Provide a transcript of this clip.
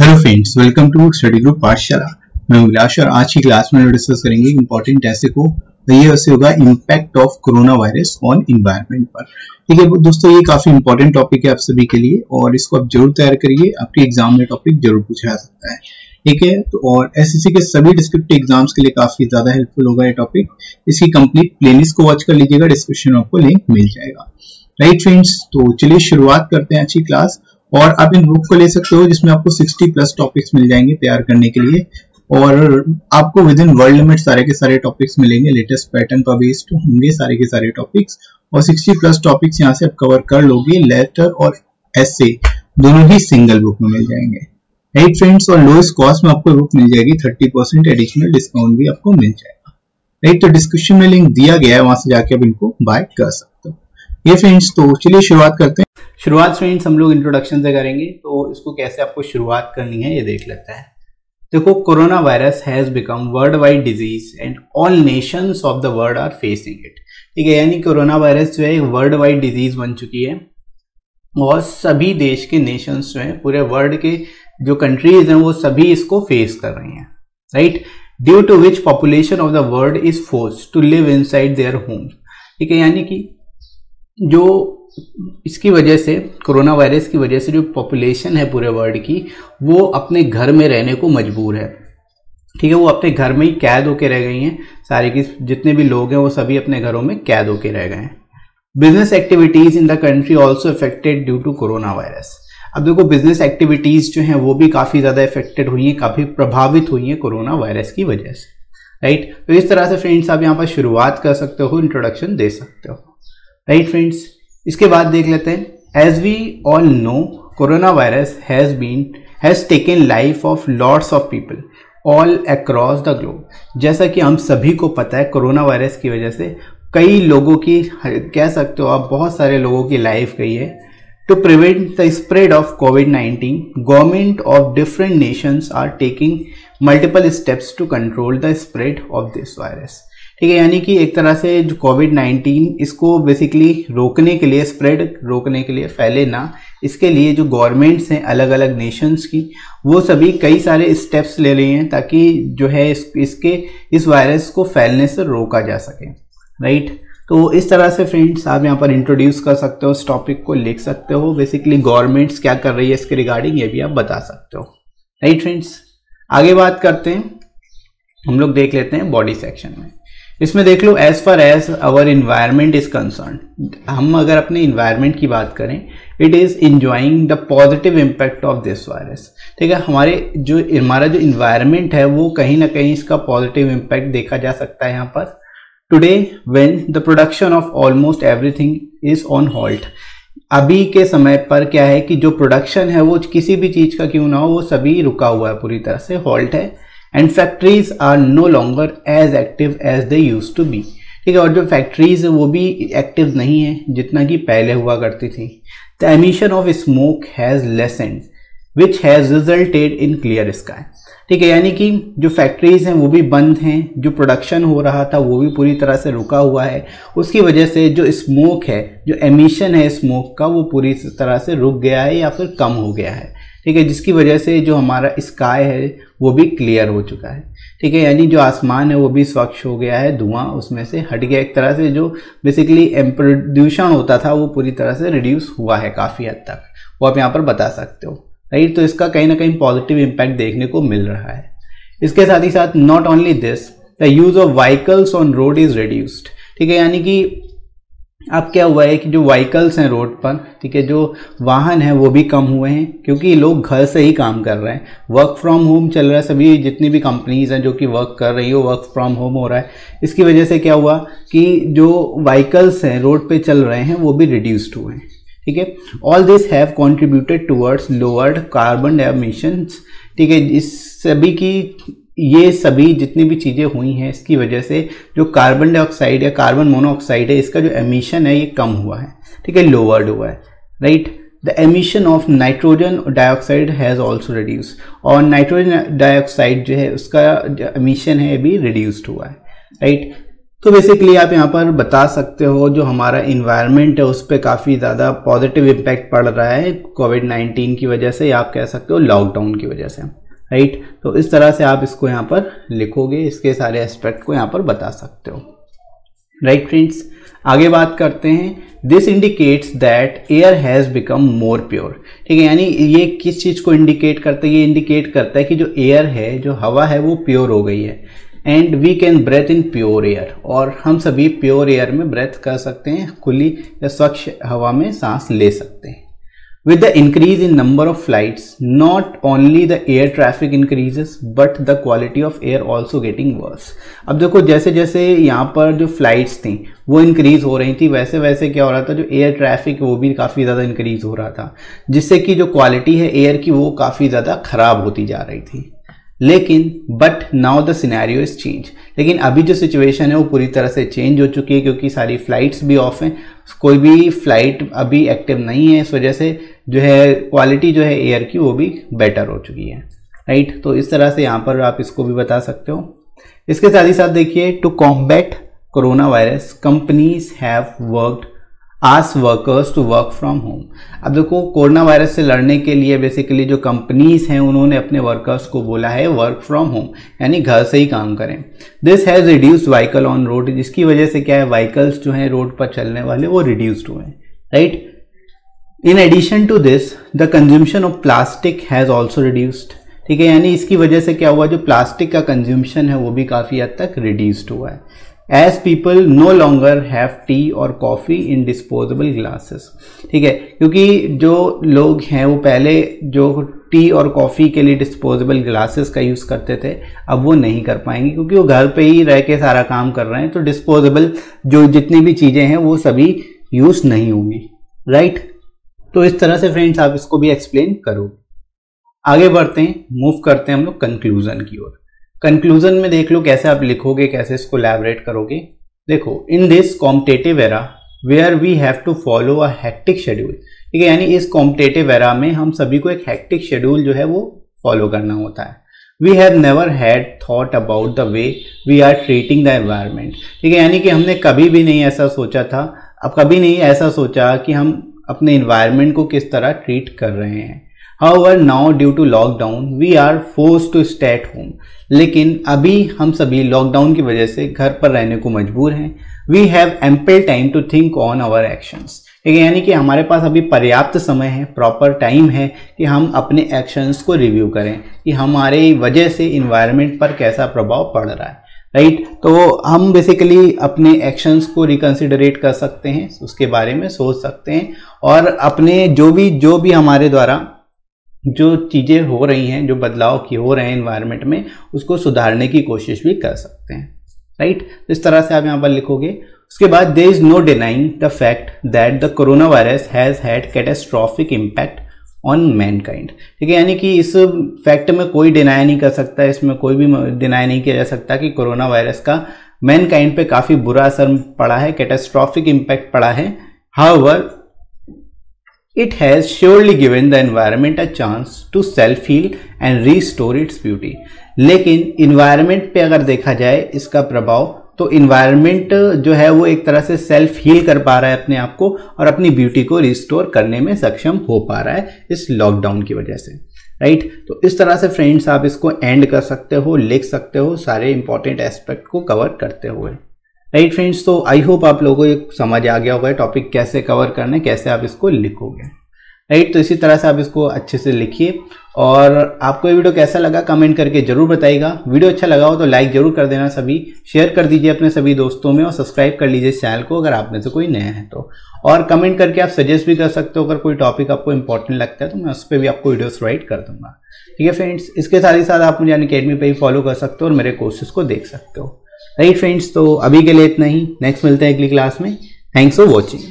Hello friends, welcome to study group Pathshala. मैं अभिलाष और आज की क्लास में डिस्कस करेंगे इंपॉर्टेंट ऐसे को। ये वैसे होगा impact of corona virus on environment पर। ठीक है दोस्तों, ये काफी इंपॉर्टेंट टॉपिक है आप सभी के लिए और इसको आप जरूर तैयार करिए। आपके एग्जाम में टॉपिक जरूर पूछा जा सकता है। ठीक है, तो और एसएससी के सभी डिस्क्रिप्टिव एग्जाम्स के लिए काफी ज्यादा हेल्पफुल होगा ये टॉपिक। इसकी कंप्लीट प्लेलिस्ट को वॉच कर लीजिएगा, डिस्क्रिप्शन में आपको लिंक मिल जाएगा। राइट फ्रेंड्स, तो चलिए शुरुआत करते हैं अच्छी क्लास। और आप इन बुक को ले सकते हो जिसमें आपको 60 प्लस टॉपिक्स मिल जाएंगे तैयार करने के लिए और आपको विद इन वर्ल्ड लिमिट सारे के सारे टॉपिक्स मिलेंगे। लेटेस्ट पैटर्न पर बेस्ड होंगे सारे के सारे टॉपिक्स और 60 प्लस टॉपिक्स यहाँ से आप कवर कर लोगे। लेटर और एसे दोनों ही सिंगल बुक में मिल जाएंगे। राइट फ्रेंड्स, और लोएस्ट कॉस्ट में आपको बुक मिल जाएगी। 30% एडिशनल डिस्काउंट भी आपको मिल जाएगा। राइट, तो डिस्क्रिप्शन में लिंक दिया गया है, वहां से जाके आप इनको बाय कर सकते हो। ये फ्रेंड्स, तो चलिए शुरुआत करते हैं। शुरुआत फ्रेंड्स हम लोग इंट्रोडक्शन से करेंगे, तो इसको कैसे आपको शुरुआत करनी है ये देख लेते हैं। देखो, corona virus has become world wide disease and all nations of the world are facing it. ठीक है, यानी कोरोना वायरस जो है एक वर्ल्ड वाइड डिजीज बन चुकी है और सभी देश के नेशंस जो है, पूरे वर्ल्ड के जो कंट्रीज हैं वो सभी इसको फेस कर रही हैं। Right, due to which population of the world is forced to live inside their home. ठीक है, यानी कि जो इसकी वजह से, कोरोना वायरस की वजह से जो पॉपुलेशन है पूरे वर्ल्ड की, वो अपने घर में रहने को मजबूर है। ठीक है, वो अपने घर में ही कैद होके रह गई हैं। सारे के जितने भी लोग हैं वो सभी अपने घरों में कैद होके रह गए हैं। Business activities in the country also affected due to corona virus. अब देखो, बिजनेस एक्टिविटीज जो हैं वो भी काफी ज्यादा अफेक्टेड हुई हैं, काफी प्रभावित हुई हैं कोरोना वायरस की वजह से। राइट, तो इस तरह से फ्रेंड्स आप यहाँ पर शुरुआत कर सकते हो, इंट्रोडक्शन दे सकते हो। राइट फ्रेंड्स, इसके बाद देख लेते हैं। As we all know, corona virus has taken life of lots of people all across the globe. जैसा कि हम सभी को पता है, कोरोना वायरस की वजह से कई लोगों की, कह सकते हो आप, बहुत सारे लोगों की लाइफ गई है। To prevent the spread of कोविड-19, government of different nations are taking multiple steps to control the spread of this virus. ठीक है, यानी कि एक तरह से जो कोविड-19 इसको बेसिकली रोकने के लिए, स्प्रेड रोकने के लिए, फैले ना, इसके लिए जो गवर्नमेंट्स हैं अलग अलग नेशंस की, वो सभी कई सारे स्टेप्स ले रही हैं ताकि जो है इस वायरस को फैलने से रोका जा सके। राइट, तो इस तरह से फ्रेंड्स आप यहाँ पर इंट्रोड्यूस कर सकते हो, इस टॉपिक को लिख सकते हो। बेसिकली गवर्नमेंट्स क्या कर रही है इसके रिगार्डिंग, ये भी आप बता सकते हो। राइट फ्रेंड्स, आगे बात करते हैं। हम लोग देख लेते हैं बॉडी सेक्शन में। इसमें देख लो, as far as our environment is concern, हम अगर अपने इन्वायरमेंट की बात करें, it is enjoying the positive impact of this virus. ठीक है, हमारा जो इन्वायरमेंट है वो कहीं ना कहीं इसका पॉजिटिव इम्पैक्ट देखा जा सकता है यहाँ पर। Today when the production of almost everything is on halt, अभी के समय पर क्या है कि जो प्रोडक्शन है वो किसी भी चीज का क्यों ना हो, वो सभी रुका हुआ है, पूरी तरह से हॉल्ट है। And factories are no longer as active as they used to be. ठीक है, और जो फैक्ट्रीज है वो भी एक्टिव नहीं है जितना कि पहले हुआ करती थी। The emission of smoke has lessened which has resulted in clear sky. ठीक है, यानी कि जो फैक्ट्रीज हैं वो भी बंद हैं, जो प्रोडक्शन हो रहा था वो भी पूरी तरह से रुका हुआ है। उसकी वजह से जो स्मोक है, जो एमिशन है स्मोक का, वो पूरी तरह से रुक गया है या फिर कम हो गया है। ठीक है, जिसकी वजह से जो हमारा स्काई है वो भी क्लियर हो चुका है। ठीक है, यानी जो आसमान है वो भी स्वच्छ हो गया है, धुआं उसमें से हट गया। एक तरह से जो बेसिकली प्रदूषण होता था वो पूरी तरह से रिड्यूस हुआ है काफ़ी हद तक, वो आप यहाँ पर बता सकते हो। राइट, तो इसका कहीं ना कहीं पॉजिटिव इम्पैक्ट देखने को मिल रहा है। इसके साथ ही साथ not only this, the use of vehicles on road is reduced. ठीक है, यानी कि अब क्या हुआ है कि जो व्हीकल्स हैं रोड पर, ठीक है, जो वाहन हैं वो भी कम हुए हैं क्योंकि लोग घर से ही काम कर रहे हैं। वर्क फ्रॉम होम चल रहा है, सभी जितनी भी कंपनीज हैं जो कि वर्क कर रही हो, वर्क फ्रॉम होम हो रहा है। इसकी वजह से क्या हुआ कि जो व्हीकल्स हैं रोड पे चल रहे हैं वो भी रिड्यूस्ड हुए हैं। ठीक है, all this have contributed towards lowered carbon emissions. ठीक है, इस सभी की, ये सभी जितनी भी चीज़ें हुई हैं इसकी वजह से जो कार्बन डाइऑक्साइड या कार्बन मोनोऑक्साइड है, इसका जो एमिशन है ये कम हुआ है। ठीक है, लोअर्ड हुआ है। Right, the emission of nitrogen dioxide has also reduce, और नाइट्रोजन डाइऑक्साइड जो है उसका जो एमिशन है भी रिड्यूस्ड हुआ है। राइट, तो बेसिकली आप यहाँ पर बता सकते हो जो हमारा इन्वायरमेंट है उस पर काफ़ी ज़्यादा पॉजिटिव इम्पैक्ट पड़ रहा है कोविड-19 की वजह से, या आप कह सकते हो लॉकडाउन की वजह से, राइट। तो इस तरह से आप इसको यहाँ पर लिखोगे, इसके सारे एस्पेक्ट को यहाँ पर बता सकते हो, राइट फ्रेंड्स। आगे बात करते हैं, this indicates that air has become more pure, ठीक है। यानी ये किस चीज़ को इंडिकेट करता है, ये इंडिकेट करता है कि जो एयर है, जो हवा है वो प्योर हो गई है, and we can breathe in pure air, और हम सभी प्योर एयर में ब्रेथ कर सकते हैं, खुली या स्वच्छ हवा में सांस ले सकते हैं। With the increase in number of flights, not only the air traffic increases but the quality of air also getting worse. अब देखो जैसे जैसे यहाँ पर जो फ्लाइट्स थी वो इंक्रीज हो रही थी, वैसे वैसे क्या हो रहा था, जो एयर ट्रैफिक वो भी काफ़ी ज़्यादा इंक्रीज हो रहा था, जिससे कि जो क्वालिटी है एयर की वो काफ़ी ज़्यादा खराब होती जा रही थी। लेकिन but now the scenario is change, लेकिन अभी जो सिचुएशन है वो पूरी तरह से चेंज हो चुकी है, क्योंकि सारी फ्लाइट्स भी ऑफ हैं, कोई भी फ्लाइट अभी एक्टिव नहीं है, इस वजह से जो है क्वालिटी जो है एयर की वो भी बेटर हो चुकी है, राइट। तो इस तरह से यहाँ पर आप इसको भी बता सकते हो। इसके साथ ही साथ देखिए, to combat corona virus companies have worked ask workers to work from home. अब देखो कोरोना वायरस से लड़ने के लिए बेसिकली जो कंपनीज हैं उन्होंने अपने वर्कर्स को बोला है वर्क फ्रॉम होम, यानी घर से ही काम करें। This has reduced vehicle on road, जिसकी वजह से क्या है, व्हीकल्स जो हैं रोड पर चलने वाले वो रिड्यूस्ड हुए हैं, right. In addition to this the consumption of plastic has also reduced, ठीक है। यानी इसकी वजह से क्या हुआ, जो प्लास्टिक का कंज्यूम्शन है वो भी काफ़ी हद तक रिड्यूस्ड हुआ है। As people no longer have tea or coffee in disposable glasses, ठीक है, क्योंकि जो लोग हैं वो पहले जो टी और कॉफ़ी के लिए डिस्पोजेबल ग्लासेस का यूज़ करते थे, अब वो नहीं कर पाएंगे, क्योंकि वो घर पे ही रह के सारा काम कर रहे हैं, तो डिस्पोजेबल जो जितनी भी चीज़ें हैं वो सभी यूज़ नहीं होंगी, राइट। तो इस तरह से फ्रेंड्स आप इसको भी एक्सप्लेन करो। आगे बढ़ते हैं, मूव करते हैं हम लोग कंक्लूजन की ओर। कंक्लूजन में देख लो कैसे आप लिखोगे, कैसे इसको एलैबोरेट करोगे। देखो, in this competitive era where we have to follow a hectic schedule, ठीक है। यानी इस कॉम्पिटिटिव एरा में हम सभी को एक हेक्टिक शेड्यूल जो है वो फॉलो करना होता है। We have never had thought about the way we are treating the environment, ठीक है। यानी कि हमने कभी भी नहीं ऐसा सोचा था, अब कभी नहीं ऐसा सोचा कि हम अपने इन्वायरमेंट को किस तरह ट्रीट कर रहे हैं। However, now due to lockdown, we are forced to stay at home. लेकिन अभी हम सभी लॉकडाउन की वजह से घर पर रहने को मजबूर हैं। We have ample time to think on our actions. ठीक है, यानी कि हमारे पास अभी पर्याप्त समय है, प्रॉपर टाइम है कि हम अपने एक्शंस को रिव्यू करें कि हमारे वजह से इन्वायरमेंट पर कैसा प्रभाव पड़ रहा है, राइट। तो हम बेसिकली अपने एक्शंस को रिकंसिडरेट कर सकते हैं, उसके बारे में सोच सकते हैं, और अपने जो भी हमारे द्वारा जो चीज़ें हो रही हैं, जो बदलाव की हो रहे हैं इन्वायरमेंट में, उसको सुधारने की कोशिश भी कर सकते हैं, राइट। इस तरह से आप यहाँ पर लिखोगे। उसके बाद, there is no denying the fact that the corona virus has had catastrophic impact on mankind, ठीक है। यानी कि इस फैक्ट में कोई डिनाई नहीं कर सकता, इसमें कोई भी डिनाई नहीं किया जा सकता कि कोरोना वायरस का मैनकाइंड पे काफ़ी बुरा असर पड़ा है, कैटास्ट्रॉफिक इम्पैक्ट पड़ा है। However, it has surely given the environment a chance to self heal and restore its beauty। लेकिन environment पे अगर देखा जाए इसका प्रभाव, तो environment जो है वो एक तरह से self heal कर पा रहा है अपने आप को, और अपनी beauty को restore करने में सक्षम हो पा रहा है इस लॉकडाउन की वजह से, राइट। तो इस तरह से फ्रेंड्स आप इसको एंड कर सकते हो, लिख सकते हो सारे इंपॉर्टेंट एस्पेक्ट को कवर करते हुए, राइट फ्रेंड्स। तो आई होप आप लोगों को ये समझ आ गया होगा टॉपिक कैसे कवर करना है, कैसे आप इसको लिखोगे, राइट। तो इसी तरह से आप इसको अच्छे से लिखिए, और आपको ये वीडियो कैसा लगा कमेंट करके जरूर बताइएगा। वीडियो अच्छा लगा हो तो लाइक जरूर कर देना, सभी शेयर कर दीजिए अपने सभी दोस्तों में, और सब्सक्राइब कर लीजिए चैनल को अगर आप में से कोई नया है तो। और कमेंट करके आप सजेस्ट भी कर सकते हो, अगर कोई टॉपिक आपको इंपॉर्टेंट लगता है तो मैं उस पर भी आपको वीडियोस राइट कर दूंगा, ठीक है फ्रेंड्स। इसके साथ ही साथ आप मुझे अनअकैडमी पे ही फॉलो कर सकते हो और मेरे कोर्सेज को देख सकते हो, राइट फ्रेंड्स। तो अभी के लिए इतना ही, नेक्स्ट मिलते हैं अगली क्लास में। Thanks for watching.